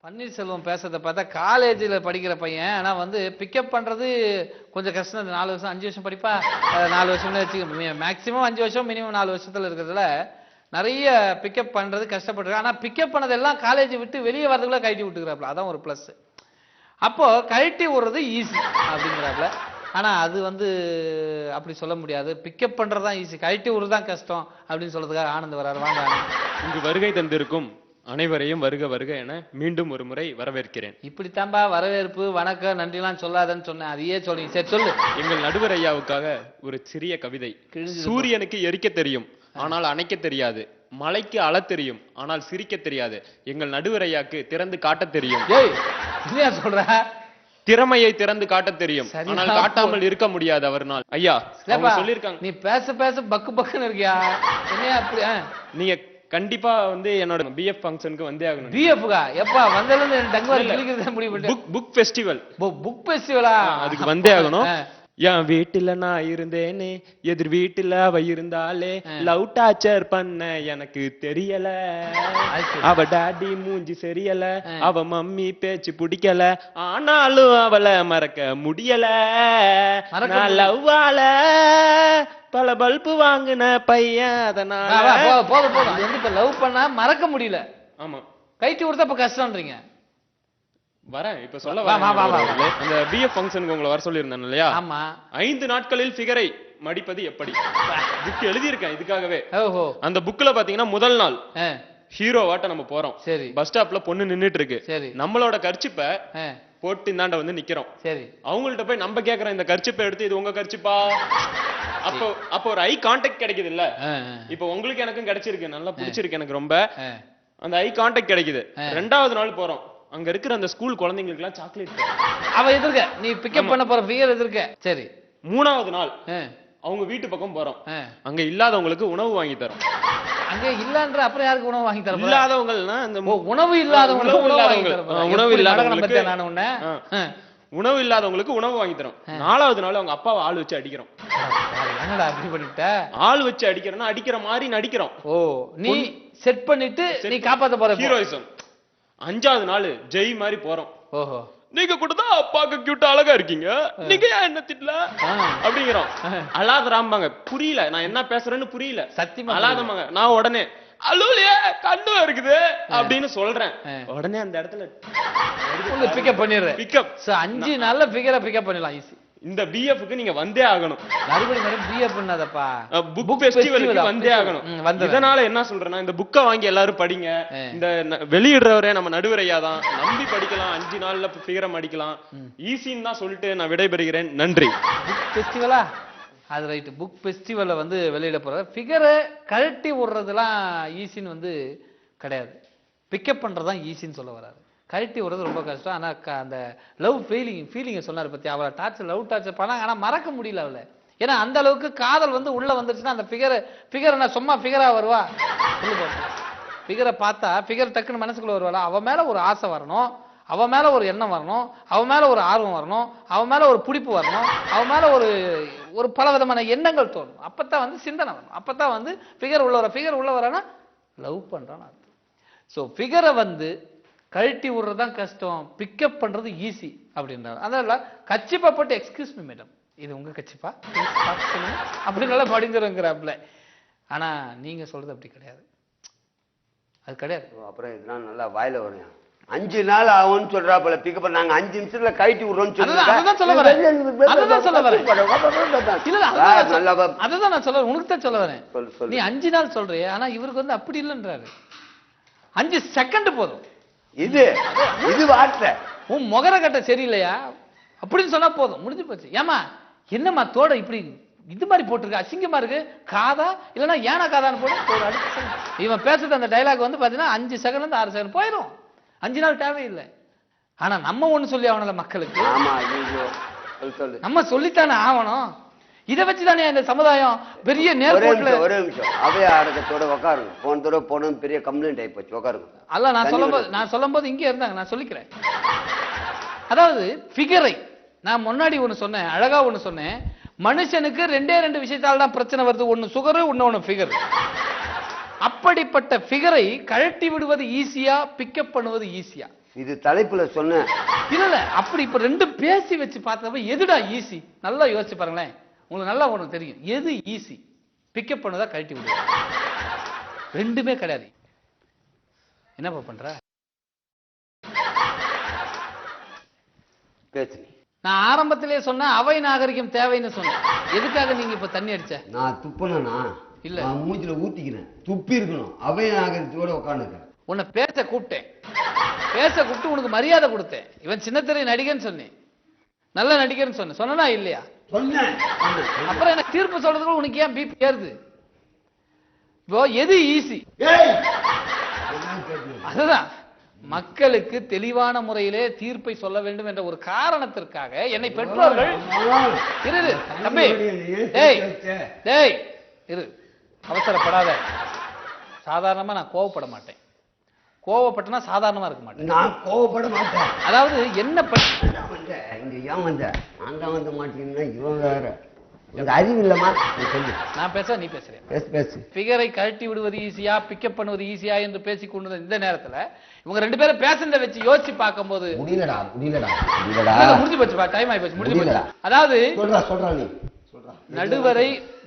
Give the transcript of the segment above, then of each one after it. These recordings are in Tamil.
பன்னீர்செல்வம் பேசுறத பார்த்தா காலேஜில் படிக்கிற பையன். ஆனால் வந்து பிக்கப் பண்ணுறது கொஞ்சம் கஷ்டம். 4 வருஷம் 5 வருஷம் படிப்பா. 4 வருஷம்னு வச்சுக்க, மேக்ஸிமம் 5 வருஷம், மினிமம் 4 வருஷத்தில் இருக்கிறதுல நிறைய பிக்கப் பண்ணுறது கஷ்டப்பட்டுருக்கு. ஆனால் பிக்கப் பண்ணதெல்லாம் காலேஜ் விட்டு வெளியே வரதுக்குள்ள கழட்டி விட்டுக்கிறாப்புல. அதான் ஒரு ப்ளஸ். அப்போ கழட்டி விடுறது ஈஸி அப்படிங்கிறாப்புல. ஆனால் அது வந்து அப்படி சொல்ல முடியாது. பிக்கப் பண்ணுறது தான் ஈஸி, கழட்டி விடுறது தான் கஷ்டம் அப்படின்னு சொல்றதுக்காக ஆனந்த் வராரு. வாங்க. இங்கு வருகை தந்திருக்கும் அனைவரையும் வருக வருக என மீண்டும் ஒரு முறை வரவேற்கிறேன். இப்படித்தான்பா வரவேற்பு வணக்கம் நன்றிலாம் சொல்லாதன்னு சொன்னேன், அதையே சொல்லுங்க. சரி சொல்லு. எங்கள் நடுவர் ஐயாவுக்காக ஒரு சிறிய கவிதை. சூரியனுக்கு எரிக்க தெரியும் ஆனால் அணைக்க தெரியாது, மலைக்கு அழ தெரியும் ஆனால் சிரிக்க தெரியாது. எங்கள் நடுவர் ஐயாக்கு திறந்து காட்ட தெரியும். ஏய் சொல்ற, திறமையை திறந்து காட்ட தெரியும் ஆனால் காட்டாமல் இருக்க முடியாது அவர்னால். ஐயா சொல்லிருக்காங்க. நீ பேச பேச பக்கு பக்குன்னு இருக்கியா? என்னையா அப்படி? நீங்க கண்டிப்பா வந்து என்னோட பிஎஃப் ஃபங்க்ஷனுக்கு வந்தே ஆகணும். பிஎஃப்கா எப்பா வந்தல இருந்து டங்கவாரி கிளிக்கிறது முடிவு பண்ணி. Book festival. புக் ஃபெஸ்டிவலா? அதுக்கு வந்தே ஆகணும். என் வீட்டுல நான் இருந்தேனே, எதிர் வீட்டுல அவ இருந்தாலே, லவ் டார்ச்சர் பண்ண எனக்கு தெரியல, அவ டாடி மூஞ்சி சரியல, அவ மம்மி பேச்சு பிடிக்கல, ஆனாலும் அவளை மறக்க முடியல, நான் லவ்வால பல பல்பு வாங்கின பையன், அதனால போதும் வந்து இப்ப லவ் பண்ணா மறக்க முடியல. ஆமா, கைட்டி கொடுத்தா இப்ப கஷ்டம்ன்றீங்க. வரேன் இப்ப சொல்ல அந்த பிஎஃப் ஃபங்க்ஷனுக்கு உங்களை வர சொல்லியிருந்தேன் இல்லையா? ஆமா. 5 நாட்களில் ஃபிகரை மடிப்பது எப்படி புக் எழுதியிருக்கேன் இதுக்காகவே. அந்த புக்ல பாத்தீங்கன்னா முதல் நாள் ஹீரோவாட்ட நம்ம போறோம். சரி. பஸ் ஸ்டாப்ல பொண்ணு நின்னுட்டு இருக்கு. சரி. நம்மளோட கர்ச்சிப்பை போட்டு இந்தாண்ட வந்து நிக்கிறோம். சரி. அவங்கள்ட்ட போய் நம்ம கேக்குறோம், இந்த கர்ச்சிப்பை எடுத்து இது உங்க கர்ச்சிப்பா? அப்போ ஒரு ஐ கான்டாக்ட் கிடைக்குது இல்ல? இப்ப உங்களுக்கு எனக்கும் கிடைச்சிருக்கு, நல்லா பிடிச்சிருக்கு எனக்கு ரொம்ப. அந்த ஐ கான்டாக்ட் கிடைக்குது. 2வது நாள் போறோம், அங்க இருக்கிற அந்த ஸ்கூல் குழந்தைங்களுக்கு எல்லாம் சாக்லேட் அவ எதிர்க்க நீ பிக்கப் பண்ண போற ஃபிகர் எதிர்க்க. சரி. 3வது நாள் அவங்க வீட்டு பக்கம் போறோம், அங்க இல்லாதவங்களுக்கு உணவு வாங்கி தரோம். அங்க இல்லன்ற அப்புறம் யாருக்கு உணவு வாங்கி தரோம்? இல்லாதவங்கன்னா அந்த உணவு இல்லாதவங்களுக்கு உணவு இல்லாதவங்களுக்கு உணவு வாங்கி தரோம். 4வது நாள் அவங்க அப்பாவை ஆள் வச்சு அடிக்கிறோம். என்னடா அப்படி பண்ணிட்ட? ஆள் வச்சு அடிக்கிறோம்னா அடிக்கிற மாதிரி நடிக்கிறோம். ஓ, நீ செட் பண்ணிட்டு நீ காப்பாத்த போற ஹீரோயிசம். 5வது நாள் ஜெய் மாதிரி போறோம். ஓஹோ, நீங்க கூட தான் அப்பாக்கு கியூட்டா அழகா இருக்கீங்க, நீங்க ஏன் என்ன திட்டல அப்படிங்கிறோம். அழாதராம்பாங்க. புரியல நான் என்ன பேசுறேன்னு புரியல. சத்தியமா அழாதமாங்க. நான் உடனே அழுவலையே கண்ணு இருக்குது அப்படின்னு சொல்றேன். உடனே அந்த இடத்துல பிக்கப் பண்ணிடுறேன். பிக்கப் 5 நாள்ல ஃபிகரை பிக்கப் பண்ணிடலாம் ஈஸி. இந்த பிஎஃப்க்கு நீங்க வந்தே ஆகணும். மறுபடியும் பிஎஃப் பண்ணாதப்பா, புக் ஃபெஸ்டிவலுக்கு வந்தே ஆகணும். இதனால என்ன சொல்றேன்னா, இந்த புக்கை வாங்கி எல்லாரும் படிங்க. இந்த வெளியிடுறவரே நம்ம நடுவர் ஐயா தான், நம்பி படிக்கலாம். 5 நாள்ல ஃபிகரை அடிக்கலாம். ஈஸின்னு தான் சொல்லிட்டு நான் விடைபெறுகிறேன். நன்றி. புக் ஃபெஸ்டிவலா? அது ரைட்டு. புக் ஃபெஸ்டிவலை வந்து வெளியிட போறது. ஃபிகரை கழட்டி விடுறதுலாம் ஈஸின்னு வந்து கிடையாது. பிக்கப் பண்றதுதான் ஈஸின்னு சொல்ல வராது. கழட்டி விடுறது ரொம்ப கஷ்டம். ஆனால் அந்த லவ் ஃபீலிங்கை சொன்னார் பத்தி, அவளை லவ் டார்ச்சர் பண்ணாங்க. ஆனால் மறக்க முடியல அவளை. ஏன்னா அந்த அளவுக்கு காதல் வந்து உள்ள வந்துருச்சுன்னா அந்த ஃபிகர் நான் சும்மா ஃபிகரா வருவா? ஃபிகரை பார்த்தா ஃபிகர் டக்குன்னு மனசுக்குள்ள வருவாளா? அவ மேல ஒரு ஆசை வரணும், அவ மேல ஒரு எண்ணம் வரணும், அவ மேல ஒரு ஆர்வம் வரணும், அவ மேல ஒரு பிடிப்பு வரணும், அவ மேல ஒரு பல விதமான எண்ணங்கள் தோணும். அப்பதான் வந்து சிந்தனை வரணும். அப்பதான் வந்து ஃபிகர் உள்ள வரானா லவ் பண்றான்னு அர்த்தம். ஸோ ஃபிகரை வந்து கழட்டி விடுறதுதான் கஷ்டம், பிக்கப் பண்றது ஈஸி அப்படின்றாரு. அதனால கச்சிப்பா போட்டு எக்ஸ்கியூஸ் மீ மேடம், இது உங்க கச்சிப்பா அப்படி நல்லா படிஞ்சிருங்கிறாப்ல. ஆனா நீங்க சொல்றது அப்படி கிடையாது, அது கிடையாது. அப்புறம் இதெல்லாம் நல்லா வாயில வரும். 5 நாள் ஆகும்னு சொல்றாப்புல பிக்கப். நாங்க 5 நிமிஷத்துல கழட்டி விடுறோம்னு சொல்லி அதுதான் சொல்ல வரேன். நான் சொல்ல உனக்கு தான் சொல்ல வரேன். நீ 5 நாள் சொல்றிய, ஆனா இவருக்கு வந்து அப்படி இல்லைன்றாரு. 5 செகண்ட் போதும். இது வார்த்தை. உன் முகர கட்ட சரியில்லையா அப்படின்னு சொன்னா போதும், முடிஞ்சு போச்சு. ஏமா என்னம்மா தோட இப்படி இது மாதிரி போட்டிருக்கு, அசிங்கமா இருக்கு, காதா இல்லைன்னா ஏனா காதான்னு போட. இவன் பேசுறது அந்த டைலாக் வந்து பாத்தீங்கன்னா 5 செகண்ட்ல 6 செகண்ட் போயிடும். 5 நாள் தேவையில்லை. ஆனா நம்ம ஒண்ணு சொல்லி ஆகணும்ல மக்களுக்கு. நம்ம சொல்லித்தானே ஆகணும். இதை வச்சுதானே இந்த சமுதாயம் பெரிய நேர்கோட்டுல. ஒரே நிமிஷம் அவைய அடக்கத்தோட உட்காருங்க. போன தடவை போனோம் பெரிய கம்ப்ளைண்ட் ஆகி போச்சு. உட்காருங்க. அல்ல நான் சொல்லும்போது இங்கே இருந்தாங்க, நான் சொல்லிக்கிறேன். அதாவது ஃபிகரை நான் முன்னாடி ஒண்ணு சொன்னேன், அழகா ஒண்ணு சொன்னேன். மனுஷனுக்கு 2 விஷயத்தால தான் பிரச்சனை வருது. ஒண்ணு சுகரு, இன்னொன்னு ஃபிகர். அப்படிப்பட்ட ஃபிகரை கழட்டி விடுவது ஈஸியா, பிக்கப் பண்ணுவது ஈஸியா? இது தலைப்புல சொன்ன இல்ல அப்படி இப்ப ரெண்டு பேசி வச்சு பார்த்தப்ப எதுடா ஈஸி நல்லா யோசிச்சு பாருங்களேன். உங்களுக்கு நல்லா ஒண்ணு தெரியும் எது ஈஸி. பிக்கப் பண்ணதா கழட்டி விடுங்க. ரெண்டுமே கிடையாது. என்னப்பா பண்ற? பேசு. நான் ஆரம்பத்திலே சொன்ன அவை நாகரிகம் தேவைன்னு சொன்னேன். எதுக்காக நீங்க இப்ப தண்ணி அடிச்ச? நான் துப்புனா இல்ல நான் மூஞ்சில ஊத்திக்கிறேன். துப்பி இருக்கணும். அவை நாகரிகத்தோட உட்காந்துருக்கேன். உன்னை பேச கூப்பிட்டேன். பேச கூப்பிட்டு உனக்கு மரியாதை கொடுத்தேன். இவன் சின்னத்திரை நடிகன்னு சொன்னேன். நல்ல நடிகர்னு சொன்ன. சொன்னா இல்லையா? சொன்னேன். அப்புறம் எனக்கு தீர்ப்பு சொல்றதுக்கு உனக்கு ஏன் பிபி ஏறுது? இப்போ எது ஈஸி? அதுதான் மக்களுக்கு தெளிவான முறையிலே தீர்ப்பை சொல்ல வேண்டும் என்ற ஒரு காரணத்திற்காக என்னை பெற்றோர்கள் தம்பி டேய் இரு அவசரப்படாத. சாதாரணமா நான் கோவப்பட மாட்டேன். கோவப்பட்டனா சாதாரணமா இருக்க மாட்டேன். நான் கோவப்பட மாட்டேன். அதாவது என்ன இங்க ஏன் வந்த நான் தான் வந்து மாட்டேங்கன்னா இவன் வேற அறிவு இல்லமா. நான் பேச நீ பேசுறேன். பேசு பேசு. ஃபிகரை கழட்டி விடுவது ஈஸியா பிக்கப் பண்ணுவது ஈஸியா என்று பேசிக் கொண்டு இந்த நேரத்துல இவங்க ரெண்டு பேரும் பேசுறத வச்சு யோசிச்சு பார்க்கும்போது முடியலடா முடிஞ்சு போச்சுப்பா. டைம் ஆகி போச்சு. முடிஞ்சு போச்சு. அதாவது சொல்றா நீ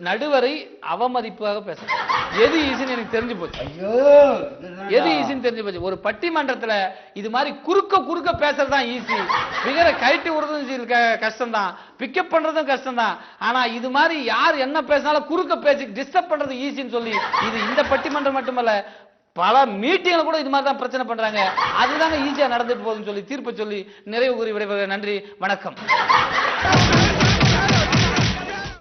நடுவரை அவமதிப்பாக பேசுறேன். எது ஈஸின்னு எனக்கு தெரிஞ்சு போச்சு. எது ஈஸின்னு தெரிஞ்சு போச்சு. ஒரு பட்டிமன்றத்துல இது மாதிரி குறுக்க பேசுறதுதான் ஈஸி. ஃபிகரை கழட்டி விடுறதும் கஷ்டம் தான், பிக்கப் பண்றதும் கஷ்டம் தான். ஆனா இது மாதிரி யார் என்ன பேசினாலும் குறுக்க பேசி டிஸ்டர்ப் பண்றது ஈஸின்னு சொல்லி இது இந்த பட்டிமன்றம் மட்டுமல்ல பல மீட்டிங்ல கூட இது மாதிரி தான் பிரச்சனை பண்றாங்க. அதுதாங்க ஈஸியா நடந்துட்டு போகுதுன்னு சொல்லி தீர்ப்பு சொல்லி நிறைவு கூறி விடைபெறுகிறேன். நன்றி, வணக்கம்.